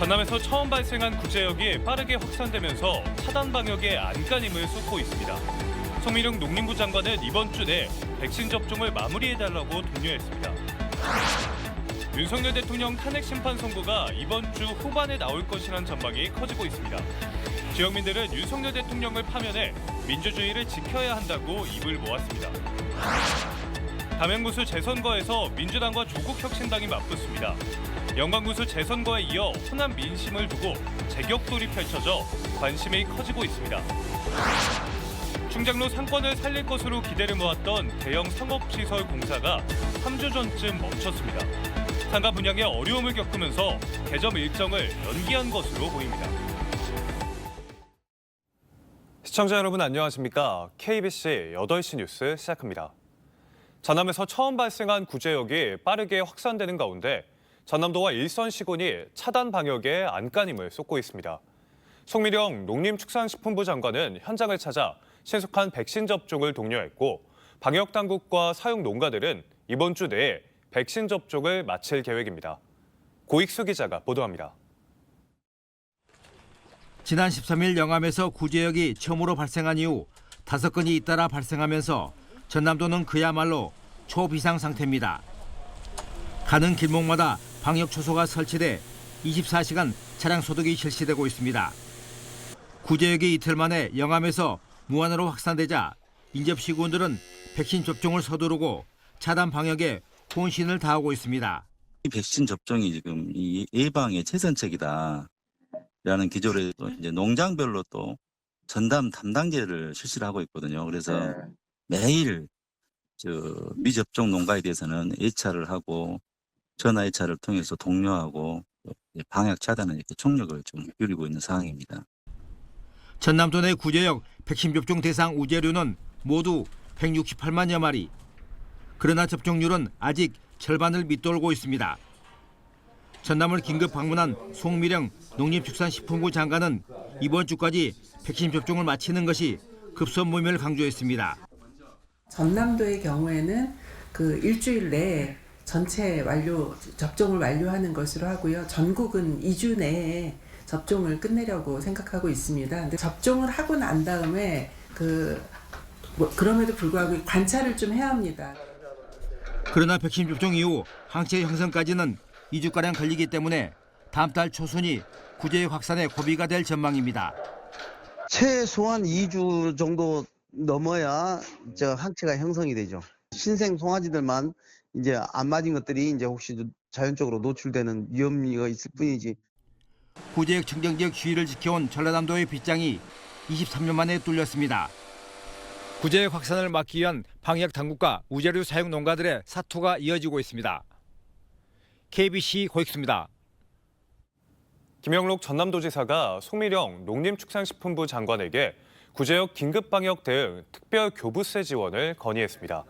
전남에서 처음 발생한 구제역이 빠르게 확산되면서 차단 방역에 안간힘을 쏟고 있습니다. 송미령 농림부 장관은 이번 주 내 백신 접종을 마무리해달라고 독려했습니다. 윤석열 대통령 탄핵 심판 선고가 이번 주 후반에 나올 것이란 전망이 커지고 있습니다. 지역민들은 윤석열 대통령을 파면해 민주주의를 지켜야 한다고 입을 모았습니다. 담양군수 재선거에서 민주당과 조국혁신당이 맞붙습니다. 영광군수 재선거에 이어 호남 민심을 두고 재격돌이 펼쳐져 관심이 커지고 있습니다. 충장로 상권을 살릴 것으로 기대를 모았던 대형 상업시설 공사가 3주 전쯤 멈췄습니다. 상가 분양에 어려움을 겪으면서 개점 일정을 연기한 것으로 보입니다. 시청자 여러분 안녕하십니까? KBC 8시 뉴스 시작합니다. 전남에서 처음 발생한 구제역이 빠르게 확산되는 가운데 전남도와 일선시군이 차단 방역에 안간힘을 쏟고 있습니다. 송미령 농림축산식품부 장관은 현장을 찾아 신속한 백신 접종을 독려했고 방역당국과 사육농가들은 이번 주 내에 백신 접종을 마칠 계획입니다. 고익수 기자가 보도합니다. 지난 13일 영암에서 구제역이 처음으로 발생한 이후 5건이 잇따라 발생하면서 전남도는 그야말로 초비상 상태입니다. 가는 길목마다 방역 초소가 설치돼 24시간 차량 소독이 실시되고 있습니다. 구제역이 이틀 만에 영암에서 무한으로 확산되자 인접시군들은 백신 접종을 서두르고 차단 방역에 혼신을 다하고 있습니다. 이 백신 접종이 지금 이 예방의 최선책이다라는 기조로 이제 농장별로 또 전담 담당제를 실시를 하고 있거든요. 그래서 매일 미접종 농가에 대해서는 예찰을 하고 전화 예찰을 통해서 독려하고 방역 차단에 이렇게 총력을 좀 기울이고 있는 상황입니다. 전남도 내 구제역 백신 접종 대상 우제류는 모두 168만여 마리. 그러나 접종률은 아직 절반을 밑돌고 있습니다. 전남을 긴급 방문한 송미령 농림축산식품부 장관은 이번 주까지 백신 접종을 마치는 것이 급선무임을 강조했습니다. 전남도의 경우에는 그 일주일 내에 전체 접종을 완료하는 것으로 하고요. 전국은 2주 내에 접종을 끝내려고 생각하고 있습니다. 근데 접종을 하고 난 다음에 그럼에도 불구하고 관찰을 좀 해야 합니다. 그러나 백신 접종 이후 항체 형성까지는 2주가량 걸리기 때문에 다음 달 초순이 구제역 확산에 고비가 될 전망입니다. 최소한 2주 정도 넘어야 항체가 형성이 되죠. 신생 송아지들만 이제 안 맞은 것들이 이제 혹시 자연적으로 노출되는 위험이 있을 뿐이지. 구제역 청정지역 주의를 지켜온 전라남도의 빗장이 23년 만에 뚫렸습니다. 구제역 확산을 막기 위한 방역 당국과 우제류 사육 농가들의 사투가 이어지고 있습니다. KBC 고익수입니다. 김영록 전남도지사가 송미령 농림축산식품부 장관에게 구제역 긴급방역 대응 특별교부세 지원을 건의했습니다.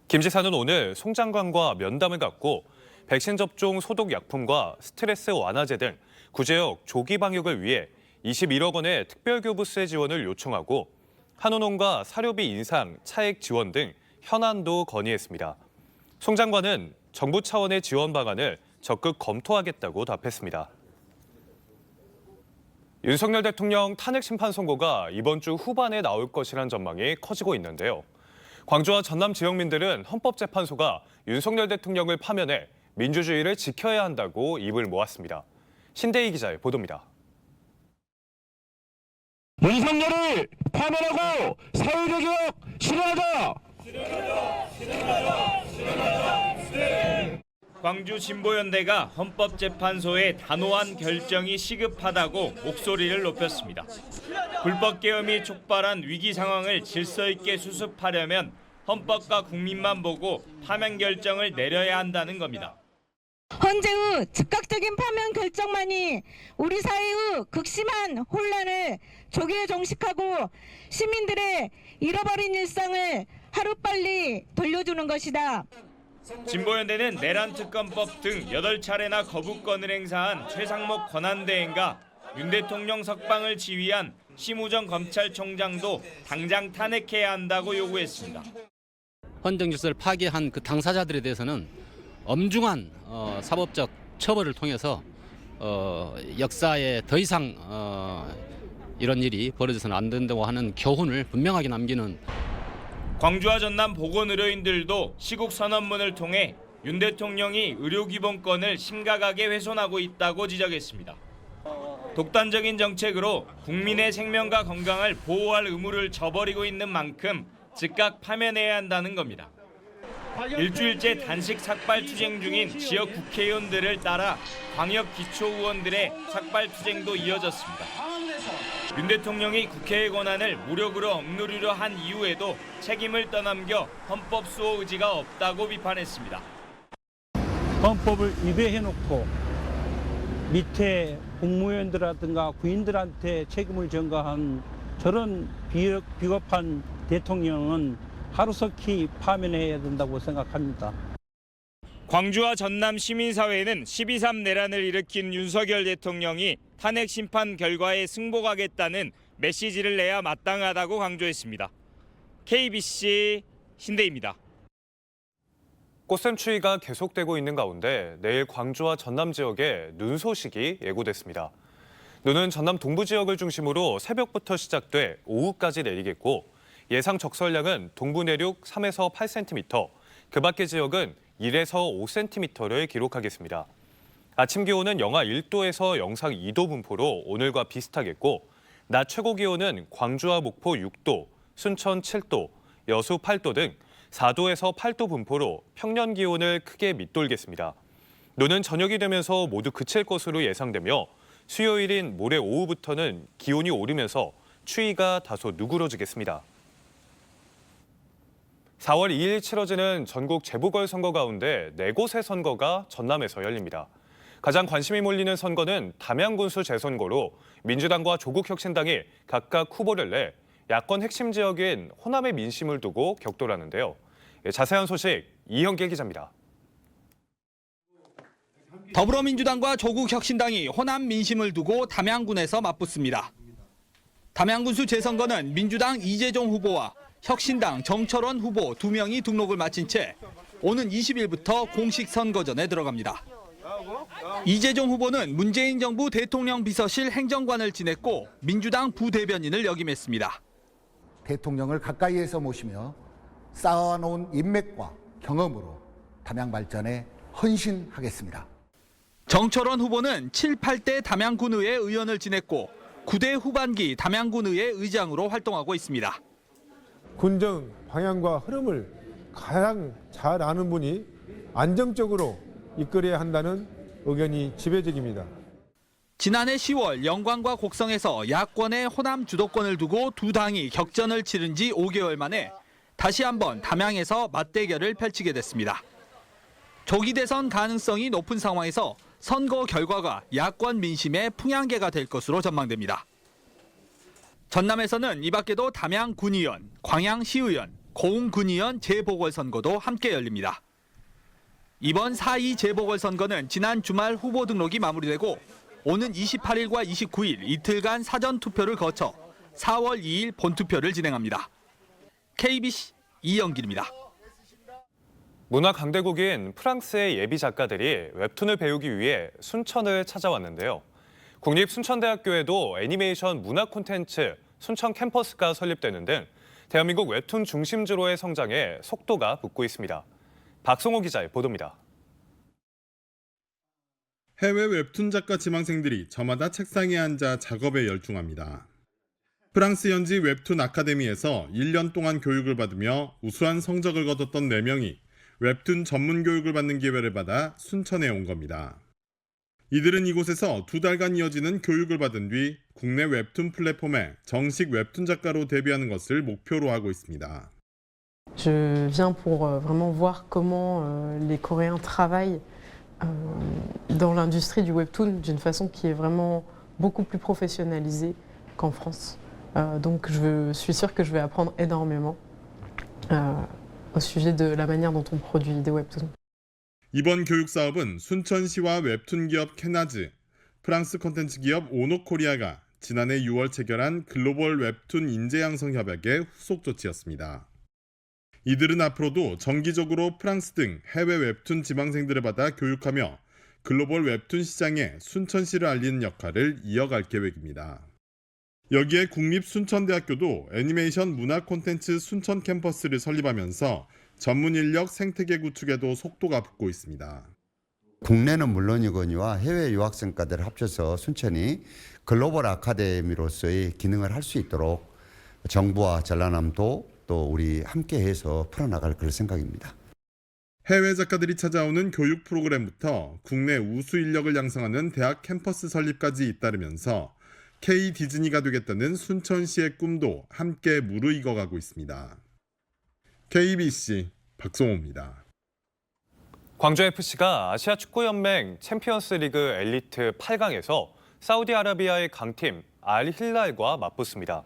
김 지사는 오늘 송 장관과 면담을 갖고 백신 접종 소독 약품과 스트레스 완화제 등 구제역 조기 방역을 위해 21억 원의 특별교부세 지원을 요청하고 한우농가 사료비 인상, 차액 지원 등 현안도 건의했습니다. 송 장관은 정부 차원의 지원 방안을 적극 검토하겠다고 답했습니다. 윤석열 대통령 탄핵 심판 선고가 이번 주 후반에 나올 것이란 전망이 커지고 있는데요. 광주와 전남 지역민들은 헌법재판소가 윤석열 대통령을 파면해 민주주의를 지켜야 한다고 입을 모았습니다. 신대희 기자의 보도입니다. 윤석열을 파면하고 사회개혁 실현하자! 광주 진보연대가 헌법재판소의 단호한 결정이 시급하다고 목소리를 높였습니다. 불법 계엄이 촉발한 위기 상황을 질서 있게 수습하려면 헌법과 국민만 보고 파면 결정을 내려야 한다는 겁니다. 헌재의 즉각적인 파면 결정만이 우리 사회의 극심한 혼란을 조기에 종식하고 시민들의 잃어버린 일상을 하루빨리 돌려주는 것이다. 진보연대는 내란특검법 등 8차례나 거부권을 행사한 최상목 권한대행과 윤 대통령 석방을 지휘한 심우정 검찰총장도 당장 탄핵해야 한다고 요구했습니다. 헌정 질서를 파괴한 그 당사자들에 대해서는 엄중한 사법적 처벌을 통해서 역사에 더 이상 이런 일이 벌어져서는 안 된다고 하는 교훈을 분명하게 남기는 광주와 전남 보건의료인들도 시국 선언문을 통해 윤 대통령이 의료기본권을 심각하게 훼손하고 있다고 지적했습니다. 독단적인 정책으로 국민의 생명과 건강을 보호할 의무를 저버리고 있는 만큼 즉각 파면해야 한다는 겁니다. 일주일째 단식 삭발 투쟁 중인 지역 국회의원들을 따라 광역 기초의원들의 삭발 투쟁도 이어졌습니다. 윤 대통령이 국회의 권한을 무력으로 억누르려 한 이후에도 책임을 떠넘겨 헌법 수호 의지가 없다고 비판했습니다. 헌법을 위배해놓고 밑에 국무위원들이라든가 구인들한테 책임을 전가한 저런 비겁한 대통령은 하루속히 파면해야 된다고 생각합니다. 광주와 전남 시민사회는 12.3 내란을 일으킨 윤석열 대통령이 탄핵 심판 결과에 승복하겠다는 메시지를 내야 마땅하다고 강조했습니다. KBC 신대입니다. 꽃샘추위가 계속되고 있는 가운데 내일 광주와 전남 지역에 눈 소식이 예고됐습니다. 눈은 전남 동부 지역을 중심으로 새벽부터 시작돼 오후까지 내리겠고 예상 적설량은 동부 내륙 3에서 8cm, 그 밖의 지역은 1에서 5cm를 기록하겠습니다. 아침 기온은 영하 1도에서 영상 2도 분포로 오늘과 비슷하겠고 낮 최고 기온은 광주와 목포 6도, 순천 7도, 여수 8도 등 4도에서 8도 분포로 평년 기온을 크게 밑돌겠습니다. 눈은 저녁이 되면서 모두 그칠 것으로 예상되며 수요일인 모레 오후부터는 기온이 오르면서 추위가 다소 누그러지겠습니다. 4월 2일 치러지는 전국 재보궐선거 가운데 4곳의 선거가 전남에서 열립니다. 가장 관심이 몰리는 선거는 담양군수 재선거로 민주당과 조국혁신당이 각각 후보를 내 야권 핵심 지역인 호남의 민심을 두고 격돌하는데요. 자세한 소식 이현길 기자입니다. 더불어민주당과 조국혁신당이 호남 민심을 두고 담양군에서 맞붙습니다. 담양군수 재선거는 민주당 이재종 후보와 혁신당 정철원 후보 2명이 등록을 마친 채 오는 20일부터 공식 선거전에 들어갑니다. 이재종 후보는 문재인 정부 대통령 비서실 행정관을 지냈고 민주당 부대변인을 역임했습니다. 대통령을 가까이에서 모시며 쌓아놓은 인맥과 경험으로 담양 발전에 헌신하겠습니다. 정철원 후보는 7, 8대 담양군의회 의원을 지냈고 9대 후반기 담양군의회 의장으로 활동하고 있습니다. 군정 방향과 흐름을 가장 잘 아는 분이 안정적으로 이끌어야 한다는 의견이 지배적입니다. 지난해 10월 영광과 곡성에서 야권의 호남 주도권을 두고 두 당이 격전을 치른 지 5개월 만에 다시 한번 담양에서 맞대결을 펼치게 됐습니다. 조기 대선 가능성이 높은 상황에서 선거 결과가 야권 민심의 풍향계가 될 것으로 전망됩니다. 전남에서는 이 밖에도 담양군의원, 광양시의원, 고흥군의원 재보궐선거도 함께 열립니다. 이번 4.2 재보궐선거는 지난 주말 후보 등록이 마무리되고 오는 28일과 29일 이틀간 사전투표를 거쳐 4월 2일 본투표를 진행합니다. KBC 이영길입니다. 문화 강대국인 프랑스의 예비 작가들이 웹툰을 배우기 위해 순천을 찾아왔는데요. 국립순천대학교에도 애니메이션 문화 콘텐츠 순천 캠퍼스가 설립되는 등 대한민국 웹툰 중심지로의 성장에 속도가 붙고 있습니다. 박성호 기자의 보도입니다. 해외 웹툰 작가 지망생들이 저마다 책상에 앉아 작업에 열중합니다. 프랑스 현지 웹툰 아카데미에서 1년 동안 교육을 받으며 우수한 성적을 거뒀던 4명이 웹툰 전문 교육을 받는 기회를 받아 순천에 온 겁니다. 이들은 이곳에서 2달간 이어지는 교육을 받은 뒤 국내 웹툰 플랫폼에 정식 웹툰 작가로 데뷔하는 것을 목표로 하고 있습니다. Je viens pour vraiment voir comment les Coréens travaillent dans l'industrie du webtoon d'une façon qui est vraiment beaucoup plus professionnalisée qu'en France. Donc je suis sûre que je vais apprendre énormément au sujet de la manière dont on produit des webtoons. 이번 교육 사업은 순천시와 웹툰 기업 캐나즈, 프랑스 콘텐츠 기업 오노코리아가 지난해 6월 체결한 글로벌 웹툰 인재 양성 협약의 후속 조치였습니다. 이들은 앞으로도 정기적으로 프랑스 등 해외 웹툰 지망생들을 받아 교육하며 글로벌 웹툰 시장에 순천시를 알리는 역할을 이어갈 계획입니다. 여기에 국립순천대학교도 애니메이션 문화 콘텐츠 순천 캠퍼스를 설립하면서 전문 인력 생태계 구축에도 속도가 붙고 있습니다. 국내는 물론이거니와 해외 유학생과들을 합쳐서 순천이 글로벌 아카데미로서의 기능을 할 수 있도록 정부와 전라남도 또 우리 함께해서 풀어나갈 그럴 생각입니다. 해외 작가들이 찾아오는 교육 프로그램부터 국내 우수 인력을 양성하는 대학 캠퍼스 설립까지 잇따르면서 K 디즈니가 되겠다는 순천시의 꿈도 함께 무르익어가고 있습니다. KBC 박성호입니다. 광주FC가 아시아축구연맹 챔피언스리그 엘리트 8강에서 사우디아라비아의 강팀 알힐랄과 맞붙습니다.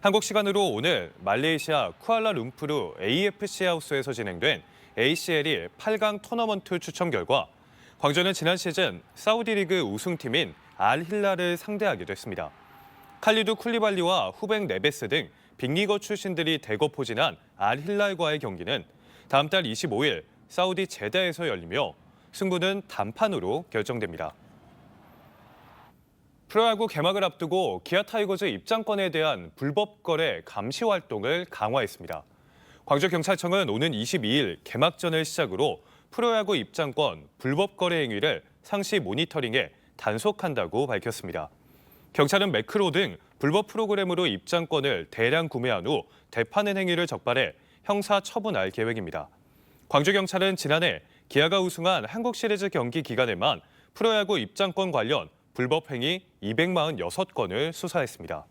한국 시간으로 오늘 말레이시아 쿠알라룸푸르 AFC 하우스에서 진행된 ACL이 8강 토너먼트 추첨 결과 광주는 지난 시즌 사우디 리그 우승팀인 알힐랄을 상대하게 됐습니다. 칼리두 쿨리발리와 후백 네베스 등 빅리거 출신들이 대거 포진한 알힐랄과의 경기는 다음 달 25일 사우디 제다에서 열리며 승부는 단판으로 결정됩니다. 프로야구 개막을 앞두고 기아 타이거즈 입장권에 대한 불법 거래 감시 활동을 강화했습니다. 광주경찰청은 오는 22일 개막전을 시작으로 프로야구 입장권 불법 거래 행위를 상시 모니터링해 단속한다고 밝혔습니다. 경찰은 매크로 등 불법 프로그램으로 입장권을 대량 구매한 후 대파는 행위를 적발해 형사 처분할 계획입니다. 광주경찰은 지난해 기아가 우승한 한국시리즈 경기 기간에만 프로야구 입장권 관련 불법 행위 246건을 수사했습니다.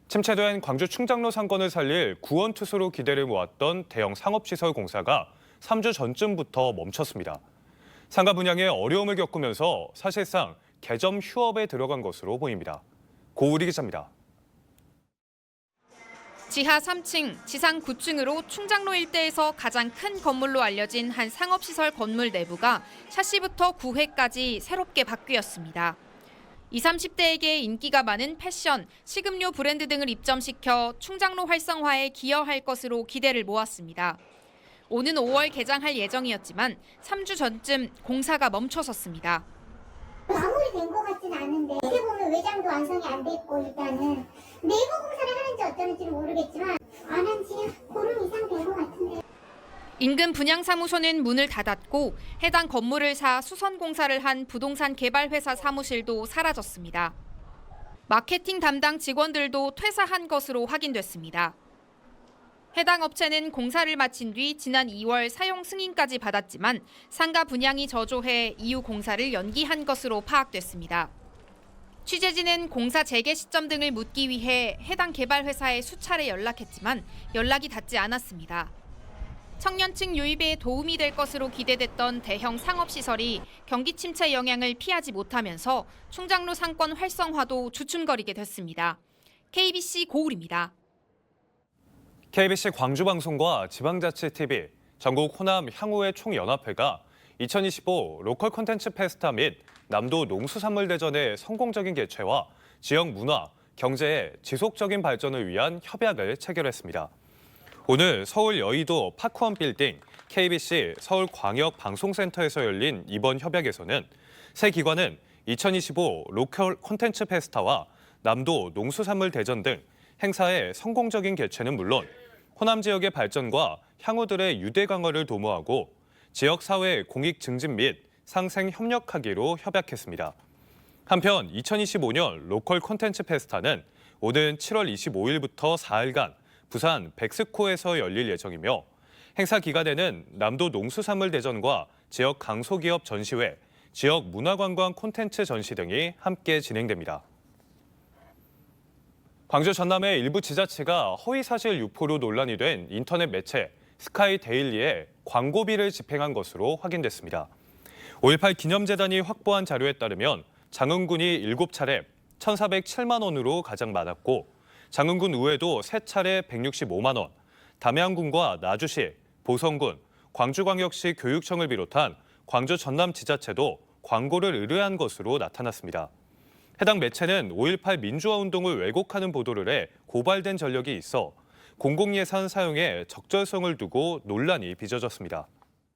침체된 광주 충장로 상권을 살릴 구원투수로 기대를 모았던 대형 상업시설 공사가 3주 전쯤부터 멈췄습니다. 상가 분양에 어려움을 겪으면서 사실상 개점 휴업에 들어간 것으로 보입니다. 고우리 기자입니다. 지하 3층, 지상 9층으로 충장로 일대에서 가장 큰 건물로 알려진 한 상업시설 건물 내부가 샤시부터 구획까지 새롭게 바뀌었습니다. 20, 30대에게 인기가 많은 패션, 식음료 브랜드 등을 입점시켜 충장로 활성화에 기여할 것으로 기대를 모았습니다. 오는 5월 개장할 예정이었지만 3주 전쯤 공사가 멈춰섰습니다. 마무리 된 것 같진 않은데 이렇게 보면 외장도 완성이 안 돼 있고 일단은 내부 공사를 하는지 어쩌는지는 모르겠지만 안 한 지 보름 이상 된 것 같은데. 인근 분양사무소는 문을 닫았고 해당 건물을 사 수선 공사를 한 부동산 개발회사 사무실도 사라졌습니다. 마케팅 담당 직원들도 퇴사한 것으로 확인됐습니다. 해당 업체는 공사를 마친 뒤 지난 2월 사용 승인까지 받았지만 상가 분양이 저조해 이후 공사를 연기한 것으로 파악됐습니다. 취재진은 공사 재개 시점 등을 묻기 위해 해당 개발회사에 수차례 연락했지만 연락이 닿지 않았습니다. 청년층 유입에 도움이 될 것으로 기대됐던 대형 상업시설이 경기 침체 영향을 피하지 못하면서 충장로 상권 활성화도 주춤거리게 됐습니다. KBC 고울입니다. KBC 광주방송과 지방자치TV, 전국 호남 향후의 총연합회가 2025 로컬 콘텐츠 페스타 및 남도 농수산물대전의 성공적인 개최와 지역 문화, 경제의 지속적인 발전을 위한 협약을 체결했습니다. 오늘 서울 여의도 파크원 빌딩 KBC 서울광역방송센터에서 열린 이번 협약에서는 세 기관은 2025 로컬 콘텐츠 페스타와 남도 농수산물대전 등 행사의 성공적인 개최는 물론 호남 지역의 발전과 향후들의 유대 강화를 도모하고 지역 사회 공익 증진 및 상생 협력하기로 협약했습니다. 한편 2025년 로컬 콘텐츠 페스타는 오는 7월 25일부터 4일간 부산 백스코에서 열릴 예정이며 행사 기간에는 남도 농수산물 대전과 지역 강소기업 전시회, 지역 문화관광 콘텐츠 전시 등이 함께 진행됩니다. 광주 전남의 일부 지자체가 허위사실 유포로 논란이 된 인터넷 매체 스카이데일리에 광고비를 집행한 것으로 확인됐습니다. 5.18 기념재단이 확보한 자료에 따르면 장흥군이 7차례 1,407만 원으로 가장 많았고 장흥군 의회도 3차례 165만 원, 담양군과 나주시, 보성군, 광주광역시 교육청을 비롯한 광주 전남 지자체도 광고를 의뢰한 것으로 나타났습니다. 해당 매체는 5.18 민주화 운동을 왜곡하는 보도를 해 고발된 전력이 있어 공공예산 사용에 적절성을 두고 논란이 빚어졌습니다.